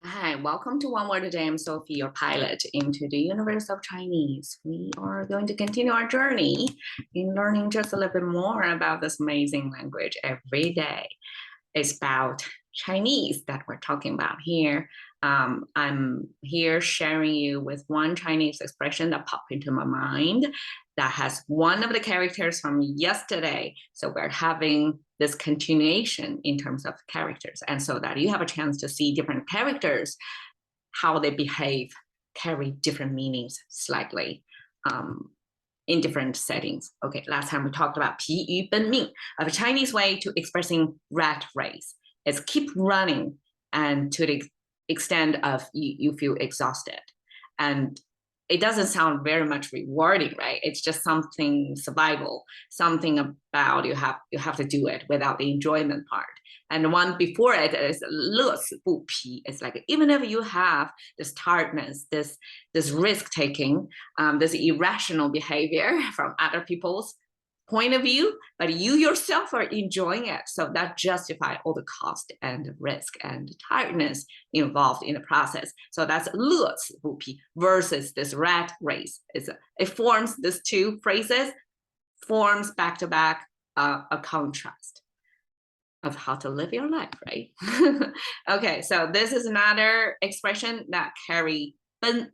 Hi, welcome to One Word a Day. I'm Sophie, your pilot into the universe of Chinese. We are going to continue our journey in learning just a little bit more about this amazing language every day. It's about Chinese that we're talking about here. I'm here sharing you with one Chinese expression that popped into my mind that has one of the characters from yesterday. So we're having this continuation in terms of characters. And so that you have a chance to see different characters, how they behave, carry different meanings slightly. In different settings. Okay, last time we talked about 疲于奔命, a Chinese way to expressing rat race. It's keep running and to the extent of you feel exhausted. And it doesn't sound very much rewarding, right? It's just something survival, something about you have to do it without the enjoyment part. And the one before it is 乐此不疲. It's like even if you have this tiredness, this risk taking, this irrational behavior from other people's point of view, but you yourself are enjoying it. So that justifies all the cost and risk and tiredness involved in the process. So that's 乐此不疲 versus this rat race. It forms these two phrases, forms back to back a contrast of how to live your life, right? Okay, so this is another expression that carry 奔,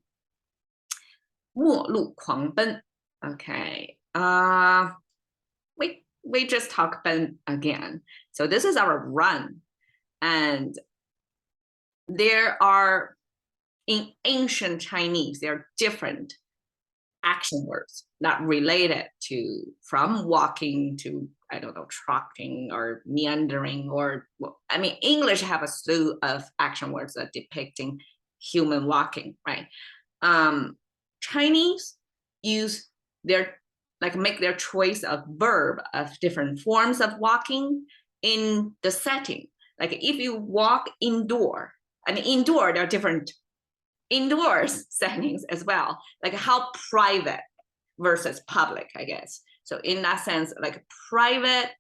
末路狂奔. Okay, we just talk 奔 again. So this is our run, and there are in ancient Chinese there are different action words that related to from walking to I don't know trotting or meandering or I mean English have a slew of action words that depicting human walking, right? Chinese use their make their choice of verb of different forms of walking in the setting. Like if you walk indoor, and indoor there are different indoors settings as well, like how private versus public, I guess. So in that sense, like private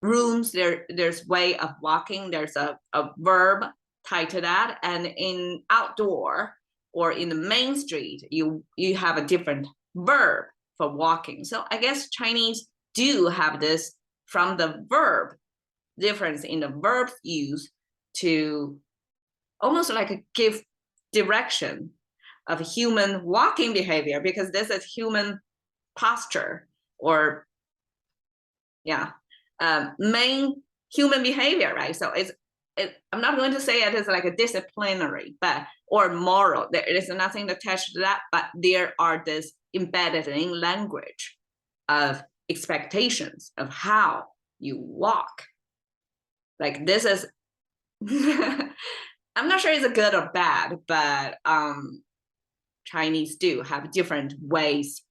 rooms, there's way of walking, there's a verb tied to that. And in outdoor or in the main street, you have a different verb for walking. So I guess Chinese do have this from the verb, difference in the verbs used to almost like give direction of human walking behavior, because this is human posture or main human behavior, right? So I'm not going to say it is like a disciplinary but or moral. There is nothing attached to that, but there are this embedded in language of expectations of how you walk. Like this is I'm not sure it's a good or bad, but Chinese do have different ways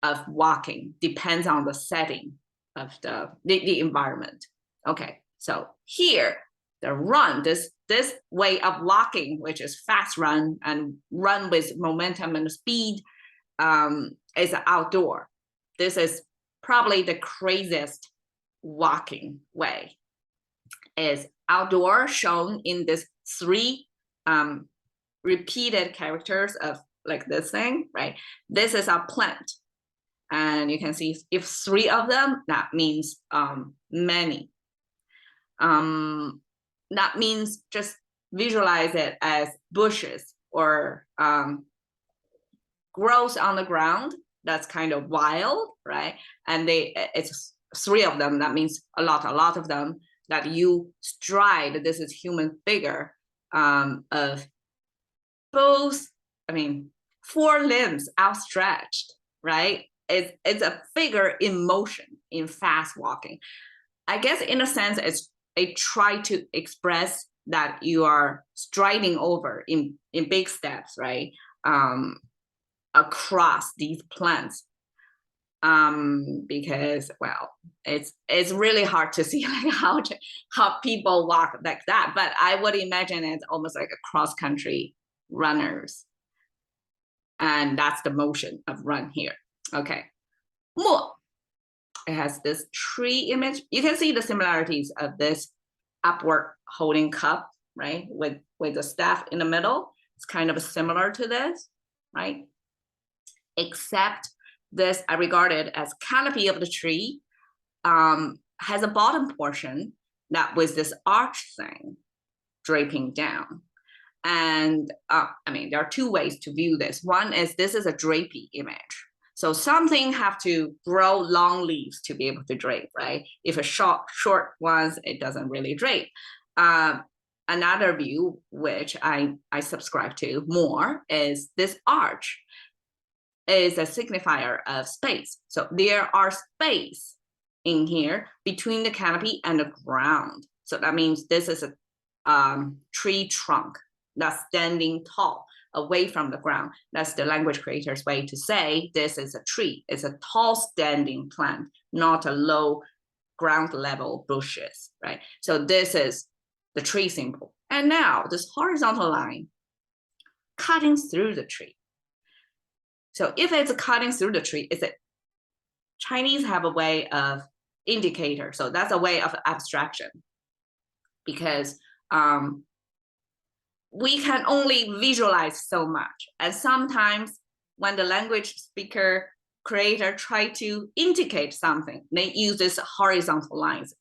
of walking, depends on the setting of the environment. Okay, so here the run, this way of walking, which is fast run and run with momentum and speed, is outdoor. This is probably the craziest walking way. Is outdoor, shown in this three repeated characters of like this thing, right? This is a plant. And you can see if three of them, that means many. That means just visualize it as bushes or grows on the ground. That's kind of wild, right? And it's three of them. That means a lot of them that you stride. This is human figure of both, I mean, four limbs outstretched, right? It's a figure in motion, in fast walking. I guess in a sense, it try to express that you are striding over in big steps, right? Across these plants. Because well, it's really hard to see like how people walk like that, but I would imagine it's almost like a cross-country runners, and that's the motion of run here. Okay, 末, it has this tree image. You can see the similarities of this upward holding cup right? With the staff in the middle. It's kind of similar to this, right? Except this, I regard it as canopy of the tree, has a bottom portion that with this arch thing draping down. And I mean, there are two ways to view this. One is this is a drapey image. So something have to grow long leaves to be able to drape, right? If a short ones, it doesn't really drape. Another view, which I subscribe to more, is this arch is a signifier of space. So there are space in here between the canopy and the ground. So that means this is a tree trunk that's standing tall away from the ground. That's the language creator's way to say this is a tree. It's a tall standing plant, not a low ground level bushes, right? So this is the tree symbol. And now this horizontal line cutting through the tree. So if it's cutting through the tree, it's a Chinese have a way of indicator. So that's a way of abstraction, because we can only visualize so much. And sometimes when the language speaker creator try to indicate something, they use this horizontal lines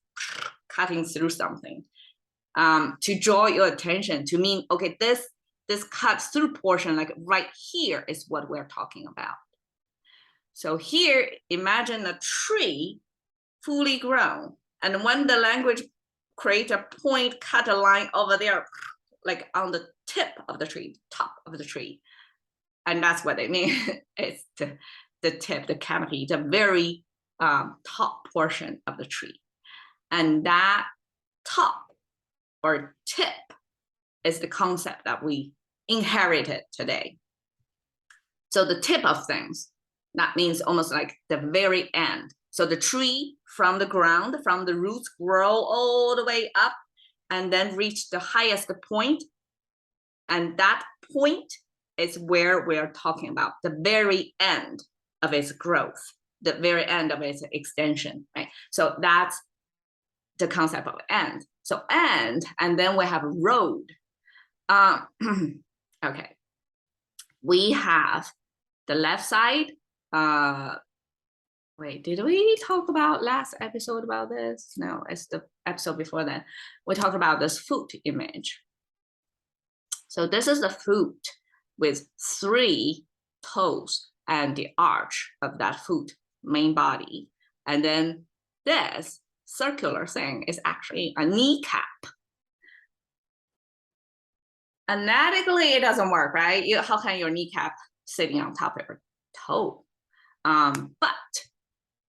cutting through something to draw your attention, to mean, okay, this cut through portion, like right here, is what we're talking about. So here, imagine a tree fully grown. And when the language creator cut a line over there, like on the tip of the tree, top of the tree. And that's what they mean. It's the tip, the canopy, the very top portion of the tree. And that top or tip is the concept that we inherited today. So the tip of things, that means almost like the very end. So the tree from the ground, from the roots, grow all the way up and then reach the highest point. And that point is where we're talking about, the very end of its growth, the very end of its extension, right? So that's the concept of end. So end, and then we have road. Okay, we have the left side. Wait, did we talk about last episode about this? No, it's the episode before that. We talked about this foot image. So this is the foot with 3 toes and the arch of that foot, main body. And then this circular thing is actually a kneecap. Analytically, it doesn't work, right? How can your kneecap sitting on top of your toe? But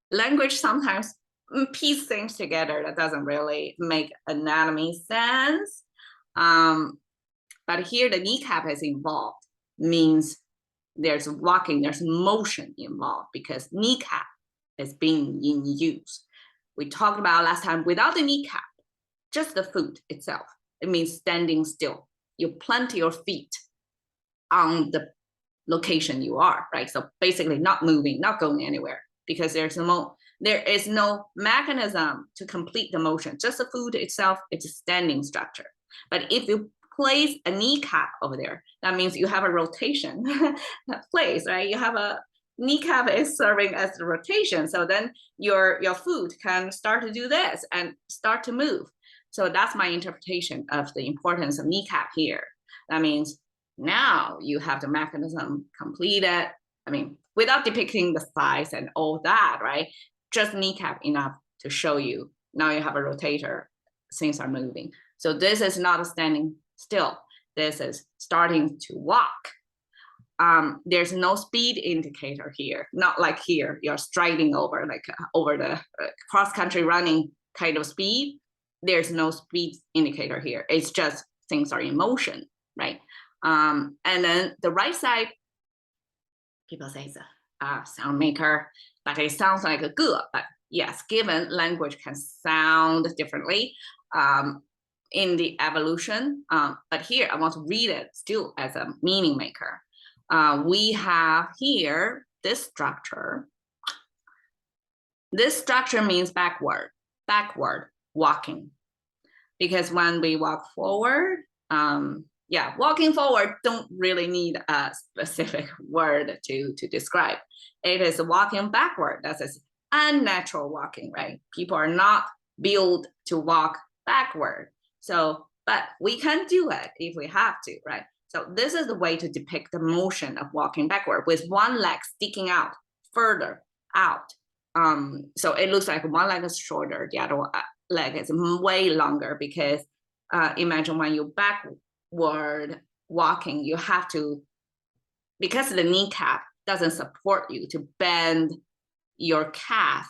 language sometimes piece things together that doesn't really make anatomy sense. But here the kneecap is involved, means there's walking, there's motion involved, because kneecap is being in use. We talked about last time, without the kneecap, just the foot itself, it means standing still. You plant your feet on the location you are, right? So basically not moving, not going anywhere, because there is no mechanism to complete the motion. Just the foot itself, it's a standing structure. But if you place a kneecap over there, that means you have a rotation place, right? You have a kneecap is serving as the rotation. So then your foot can start to do this and start to move. So that's my interpretation of the importance of kneecap here. That means now you have the mechanism completed. I mean, without depicting the size and all that, right? Just kneecap enough to show you now you have a rotator, things are moving. So this is not a standing still. This is starting to walk. There's no speed indicator here, not like here, you're striding over, like over the cross-country running kind of speed. There's no speed indicator here. It's just things are in motion, right? And then the right side, people say it's a sound maker, but it sounds like a good, but yes, given language can sound differently in the evolution, but here I want to read it still as a meaning maker. We have here this structure. This structure means backward walking. Because when we walk forward, Yeah, walking forward don't really need a specific word to describe. It is walking backward. That's unnatural walking, right? People are not built to walk backward. So, but we can do it if we have to, right? So this is the way to depict the motion of walking backward with one leg sticking out further out. So it looks like one leg is shorter, the other leg is way longer because imagine when you backward walking, you have to, because the kneecap doesn't support you, to bend your calf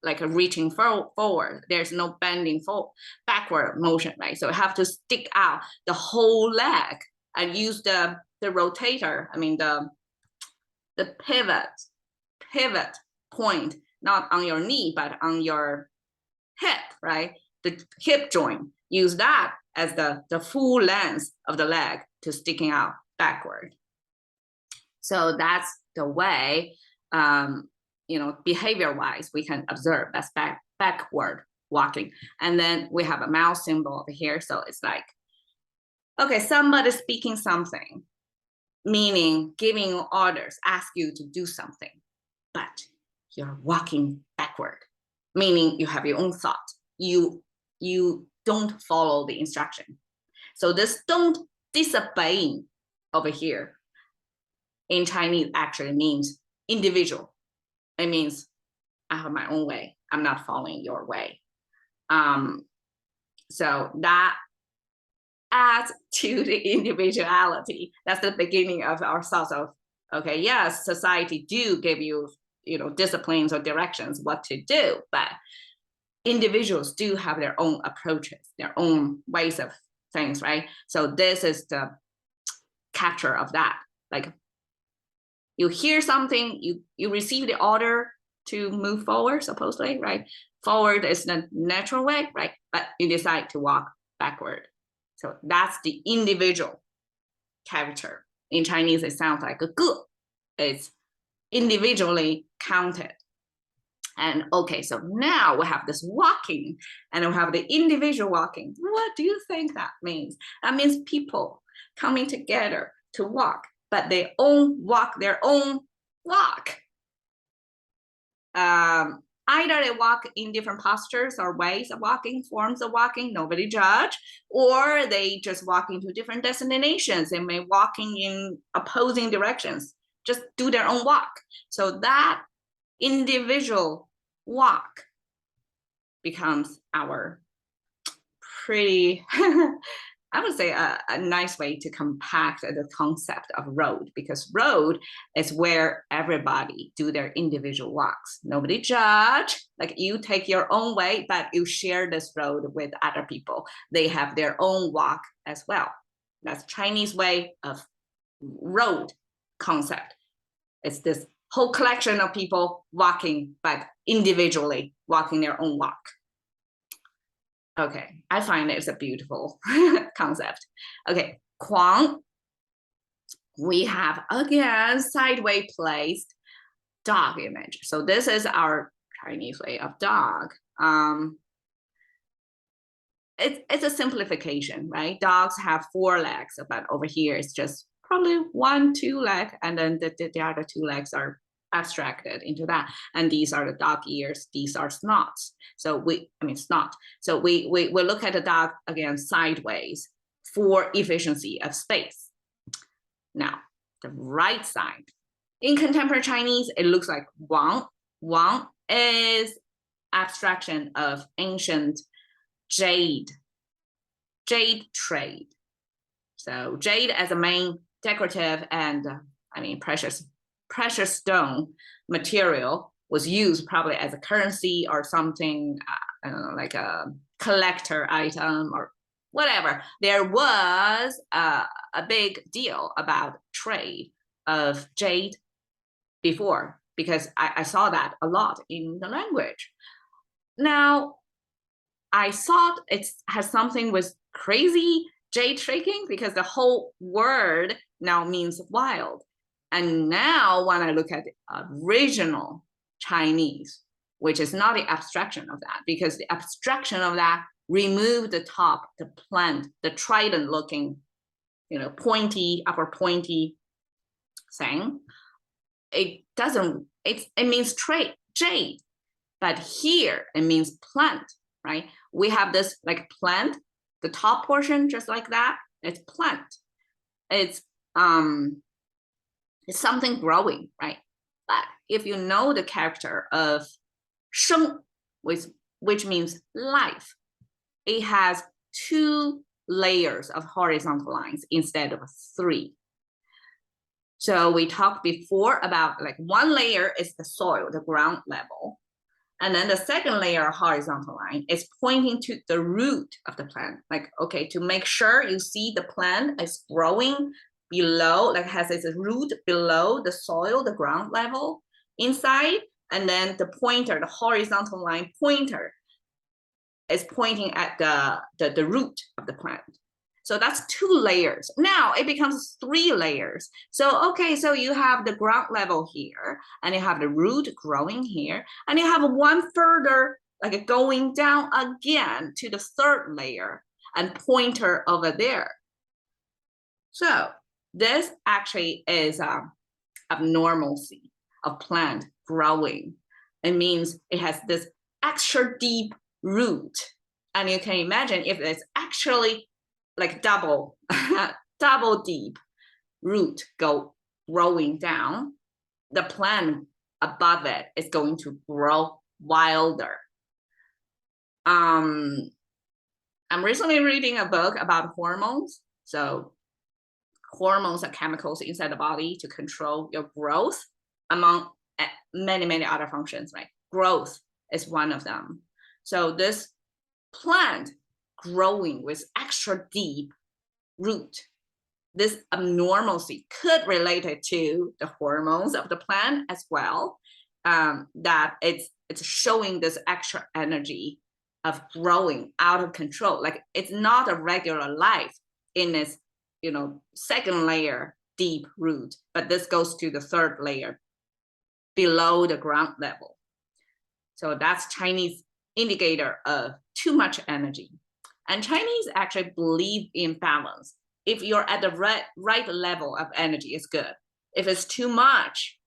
like reaching forward. There's no bending backward motion, right? So you have to stick out the whole leg and use the rotator, I mean the pivot point, not on your knee, but on your hip, right? The hip joint, use that as the full length of the leg to sticking out backward. So that's the way, you know, behavior-wise, we can observe that's backward walking. And then we have a mouse symbol over here. So it's like, okay, somebody speaking something, meaning giving orders, ask you to do something, but you're walking backward, meaning you have your own thought. You don't follow the instruction. So this don't disobeying over here in Chinese actually means individual. It means I have my own way. I'm not following your way. So that adds to the individuality. That's the beginning of our thoughts of, okay, yes, society do give you, you know, disciplines or directions what to do, but individuals do have their own approaches, their own ways of things, right? So this is the capture of that. Like you hear something, you receive the order to move forward, supposedly, right? Forward is the natural way, right? But you decide to walk backward. So that's the individual character. In Chinese, it sounds like a good. It's individually counted. And okay, so now we have this walking and we have the individual walking. What do you think that means? That means people coming together to walk, but they walk their own walk. Either they walk in different postures or ways of walking, forms of walking, nobody judge, or they just walk into different destinations. They may walking in opposing directions, just do their own walk. So that individual walk becomes our pretty, I would say a nice way to compact the concept of road, because road is where everybody do their individual walks. Nobody judge, like you take your own way, but you share this road with other people. They have their own walk as well. That's Chinese way of road concept. It's this whole collection of people walking, but individually walking their own walk. Okay, I find it's a beautiful concept. Okay, Kuang. We have again sideways placed dog image. So this is our Chinese way of dog. It's a simplification, right? Dogs have 4 legs, but over here it's just probably 1, 2 legs, and then the other 2 legs are abstracted into that. And these are the dog ears, these are snots. So snot. So we look at the dog again sideways for efficiency of space. Now, the right side. In contemporary Chinese, it looks like Wang. Wang is abstraction of ancient jade trade. So jade as a main decorative and precious stone material was used probably as a currency or something, I don't know, like a collector item or whatever. There was a big deal about trade of jade before, because I saw that a lot in the language. Now, I thought it has something with crazy jade trading, because the whole word now means wild. And now when I look at the original Chinese, which is not the abstraction of that, because the abstraction of that remove the top, the plant, the trident looking, pointy, upper pointy thing, it doesn't, it means jade, but here it means plant, right? We have this like plant, the top portion, just like that, it's plant. It's something growing, right? But if you know the character of 生, which means life, it has 2 layers of horizontal lines instead of 3. So we talked before about like one layer is the soil, the ground level. And then the second layer of horizontal line is pointing to the root of the plant. Like, okay, to make sure you see the plant is growing below, like has its root below the soil, the ground level inside. And then the pointer, the horizontal line pointer is pointing at the root of the plant. So that's 2 layers. Now it becomes 3 layers. So, okay, so you have the ground level here, and you have the root growing here, and you have one further, like going down again to the 3rd layer and pointer over there. So this actually is abnormalcy of plant growing. It means it has this extra deep root. And you can imagine if it's actually like double deep root growing down, the plant above it is going to grow wilder. I'm recently reading a book about hormones. So hormones are chemicals inside the body to control your growth among many, many other functions, right? Growth is one of them. So this plant growing with extra deep root, this abnormalcy could relate it to the hormones of the plant as well, that it's showing this extra energy of growing out of control. Like it's not a regular life in this, 2nd layer deep root, but this goes to the 3rd layer below the ground level. So that's Chinese indicator of too much energy. And Chinese actually believe in balance. If you're at the right level of energy, it's good. If it's too much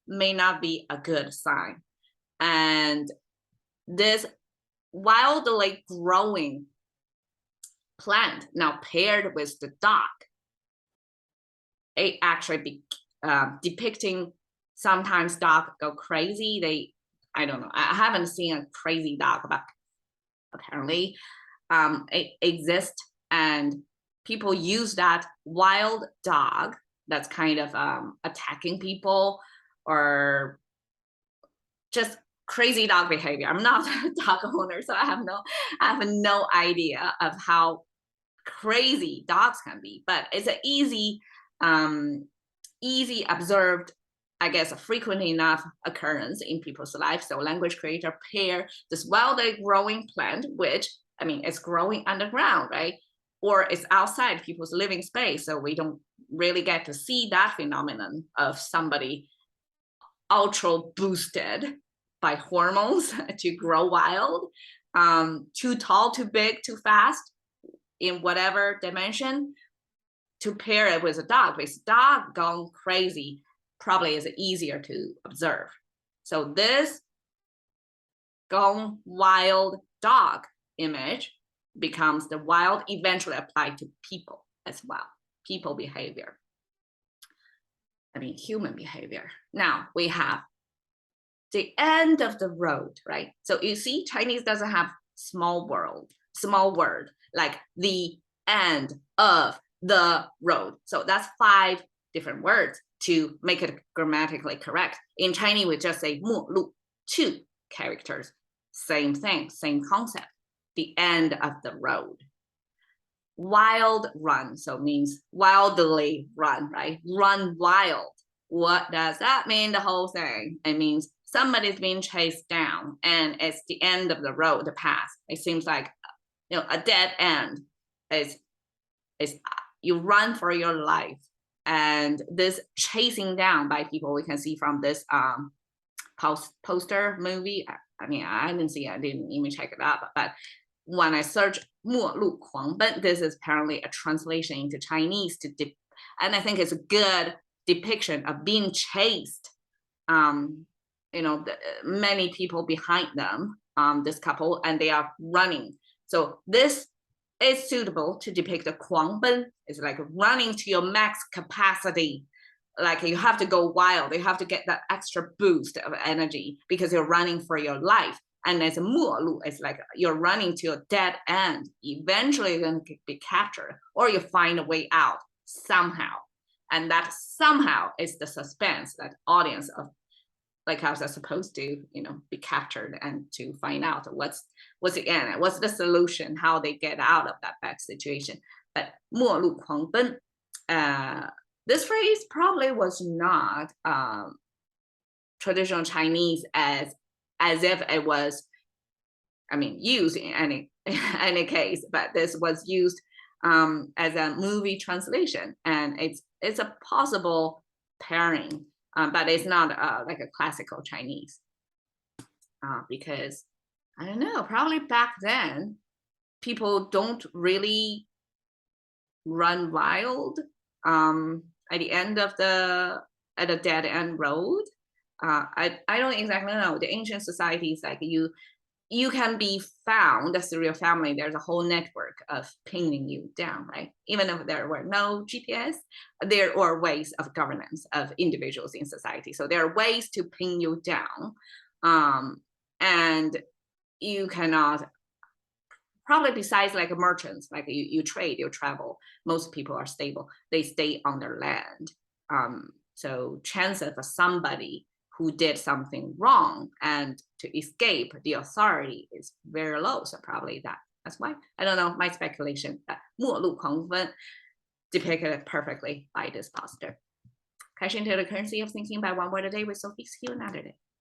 may not be a good sign. And this wildly growing plant now paired with the dog, it actually depicting sometimes dogs go crazy. I don't know. I haven't seen a crazy dog, but apparently it exists, and people use that wild dog that's kind of attacking people or just crazy dog behavior. I'm not a dog owner, so I have no idea of how crazy dogs can be, but it's an easy observed, I guess, a frequent enough occurrence in people's life. So language creator pair this wildly growing plant, which, I mean, it's growing underground, right? Or it's outside people's living space. So we don't really get to see that phenomenon of somebody ultra boosted by hormones to grow wild, too tall, too big, too fast in whatever dimension, to pair it with a dog. With dog gone crazy probably is easier to observe. So this gone wild dog image becomes the wild eventually applied to people as well, people behavior. I mean, human behavior. Now we have the end of the road, right? So you see, Chinese doesn't have small word, like the end of the road. So that's 5 different words to make it grammatically correct. In Chinese, we just say 末路, 2 characters, same thing, same concept, the end of the road. Wild run, so means wildly run, right? Run wild. What does that mean? The whole thing. It means somebody's being chased down and it's the end of the road, the path. It seems like, a dead end. Is you run for your life. And this chasing down by people, we can see from this poster movie. I mean, I didn't see it. I didn't even check it out. But when I search 末路狂奔, this is apparently a translation into Chinese and I think it's a good depiction of being chased. Many people behind them, this couple, and they are running. So this is suitable to depict the 狂奔. It's like running to your max capacity. Like you have to go wild. You have to get that extra boost of energy because you're running for your life. And as a 末路, it's like you're running to a dead end. Eventually you're going to be captured or you find a way out somehow. And that somehow is the suspense that audience of like us are supposed to, be captured and to find out what's the end, what's the solution, how they get out of that bad situation. But 末路狂奔, this phrase probably was not traditional Chinese as if it was, used in any case, but this was used as a movie translation, and it's a possible pairing, but it's not like a classical Chinese, because I don't know, probably back then people don't really run wild at the end of at a dead end road. I don't exactly know. The ancient societies, like you can be found through your family. There's a whole network of pinning you down, right? Even if there were no GPS, there are ways of governance of individuals in society. So there are ways to pin you down, and you cannot. Probably besides like merchants, like you trade, you travel, most people are stable. They stay on their land. So chance of somebody who did something wrong and to escape the authority is very low. So probably that's why. I don't know, my speculation, that 末路狂奔 depicted perfectly by this poster. Crashing into the currency of thinking by one word a day with Sophie. See you another day.